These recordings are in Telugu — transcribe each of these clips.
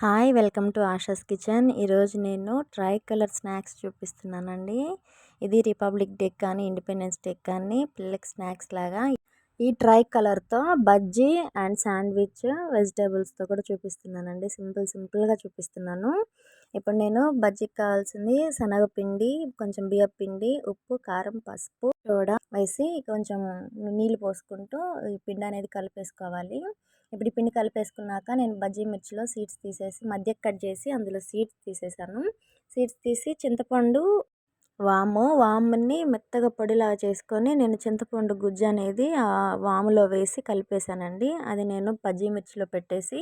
Hi welcome to ASHAs kitchen. ఈరోజు నేను ట్రై కలర్ స్నాక్స్ చూపిస్తున్నానండి. ఇది రిపబ్లిక్ డే కానీ ఇండిపెండెన్స్ డే కానీ పిల్లలకి స్నాక్స్ లాగా ఈ ట్రై కలర్తో బజ్జీ అండ్ శాండ్విచ్ వెజిటేబుల్స్తో కూడా చూపిస్తున్నానండి. సింపుల్గా చూపిస్తున్నాను. ఇప్పుడు నేను బజ్జీకి కావాల్సింది శనగపిండి, కొంచెం బియ్యపిండి, ఉప్పు, కారం, పసుపు, సోడా వేసి కొంచెం నీళ్ళు పోసుకుంటూ ఈ పిండి అనేది కలిపేసుకోవాలి. ఇప్పుడు ఈ పిండి కలిపేసుకున్నాక నేను బజ్జీ మిర్చిలో సీడ్స్ తీసేసి మధ్యకి కట్ చేసి అందులో సీడ్స్ తీసేసాను. సీడ్స్ తీసి చింతపండు, వాముని మెత్తగా పొడిలాగా చేసుకొని నేను చింతపండు గుజ్జు అనేది ఆ వాములో వేసి కలిపేసానండి. అది నేను బజ్జీ మిర్చిలో పెట్టేసి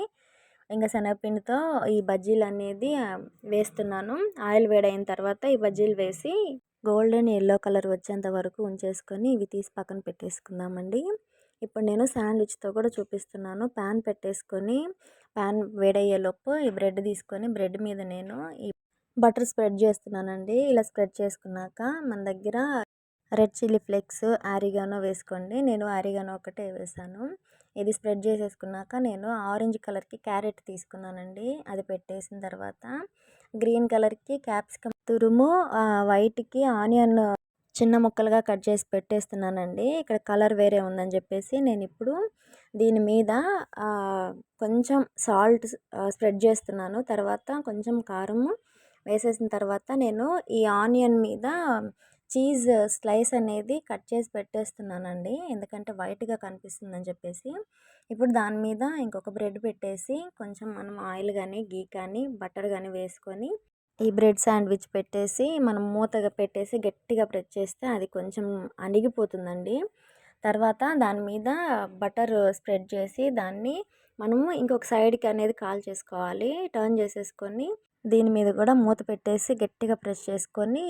ఇంకా శనగపిండితో ఈ బజ్జీలు అనేది వేస్తున్నాను. ఆయిల్ వేడైన తర్వాత ఈ బజ్జీలు వేసి గోల్డెన్ ఎల్లో కలర్ వచ్చేంత వరకు ఉంచేసుకొని ఇవి తీసి పక్కన పెట్టేసుకుందామండి. ఇప్పుడు నేను శాండ్విచ్తో కూడా చూపిస్తున్నాను. ప్యాన్ పెట్టేసుకొని ప్యాన్ వేడయ్యేలోపు ఈ బ్రెడ్ తీసుకొని బ్రెడ్ మీద నేను ఈ బటర్ స్ప్రెడ్ చేస్తున్నానండి. ఇలా స్ప్రెడ్ చేసుకున్నాక మన దగ్గర రెడ్ చిల్లీ ఫ్లేక్స్, ఆరిగానో వేసుకోండి. నేను ఆరిగానో ఒకటే వేసాను. ఇది స్ప్రెడ్ చేసేసుకున్నాక నేను ఆరెంజ్ కలర్కి క్యారెట్ తీసుకున్నానండి. అది పెట్టేసిన తర్వాత గ్రీన్ కలర్కి క్యాప్సికమ్ తురుము, వైట్కి ఆనియన్ చిన్న ముక్కలుగా కట్ చేసి పెట్టేస్తున్నానండి. ఇక్కడ కలర్ వేరే ఉందని చెప్పేసి నేను ఇప్పుడు దీని మీద కొంచెం సాల్ట్ స్ప్రెడ్ చేస్తున్నాను. తర్వాత కొంచెం కారము వేసేసిన తర్వాత నేను ఈ ఆనియన్ మీద చీజ్ స్లైస్ అనేది కట్ చేసి పెట్టేస్తున్నానండి. ఎందుకంటే వైట్గా కనిపిస్తుందని చెప్పేసి. ఇప్పుడు దాని మీద ఇంకొక బ్రెడ్ పెట్టేసి కొంచెం మనం ఆయిల్ కానీ గీ కానీ బటర్ కానీ వేసుకొని ఈ బ్రెడ్ శాండ్విచ్ పెట్టేసి మనం మూతగా పెట్టేసి గట్టిగా ప్రెస్ చేస్తే అది కొంచెం అణిగిపోతుందండి. తర్వాత దాని మీద బటర్ స్ప్రెడ్ చేసి దాన్ని మనము ఇంకొక సైడ్కి అనేది కాల్ చేసుకోవాలి. టర్న్ చేసేసుకొని దీని మీద కూడా మూత పెట్టేసి గట్టిగా ప్రెస్ చేసుకొని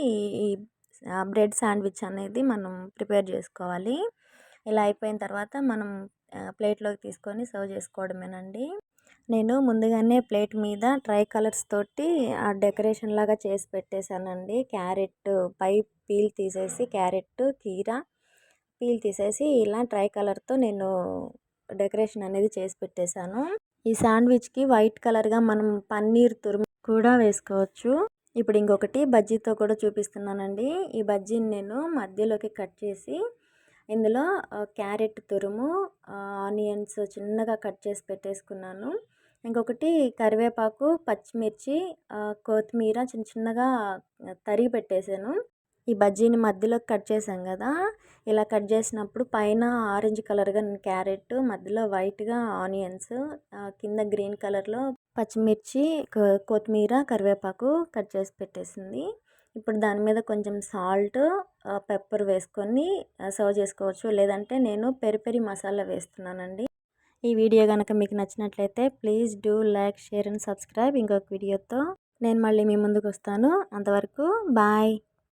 ఈ బ్రెడ్ శాండ్విచ్ అనేది మనం ప్రిపేర్ చేసుకోవాలి. ఇలా అయిపోయిన తర్వాత మనం ప్లేట్లోకి తీసుకొని సర్వ్ చేసుకోవడమేనండి. నేను ముందుగానే ప్లేట్ మీద ట్రై కలర్స్ తోటి ఆ డెకరేషన్ లాగా చేసి పెట్టేశానండి. క్యారెట్ పై పీల్ తీసేసి క్యారెట్, కీరా పీల్ తీసేసి ఇలా ట్రై కలర్తో నేను డెకరేషన్ అనేది చేసి పెట్టేశాను. ఈ శాండ్విచ్కి వైట్ కలర్గా మనం పన్నీర్ తురుము కూడా వేసుకోవచ్చు. ఇప్పుడు ఇంకొకటి బజ్జీతో కూడా చూపిస్తున్నానండి. ఈ బజ్జీని నేను మధ్యలోకి కట్ చేసి ఇందులో క్యారెట్ తురుము, ఆనియన్స్ చిన్నగా కట్ చేసి పెట్టేసుకున్నాను. ఇంకొకటి కరివేపాకు, పచ్చిమిర్చి, కొత్తిమీర చిన్నగా తరిగి పెట్టేశాను. ఈ బజ్జీని మధ్యలో కట్ చేసాం కదా, ఇలా కట్ చేసినప్పుడు పైన ఆరెంజ్ కలర్గా క్యారెట్, మధ్యలో వైట్గా ఆనియన్స్, కింద గ్రీన్ కలర్లో పచ్చిమిర్చి, కొత్తిమీర, కరివేపాకు కట్ చేసి పెట్టేసింది. ఇప్పుడు దాని మీద కొంచెం సాల్ట్, పెప్పర్ వేసుకొని సర్వ్ చేసుకోవచ్చు. లేదంటే నేను పెరి మసాలా వేస్తున్నానండి. ఈ వీడియో కనుక మీకు నచ్చినట్లయితే please do like, share and subscribe. ఇంకొక వీడియోతో నేను మళ్ళీ మీ ముందుకు వస్తాను. అంతవరకు బాయ్.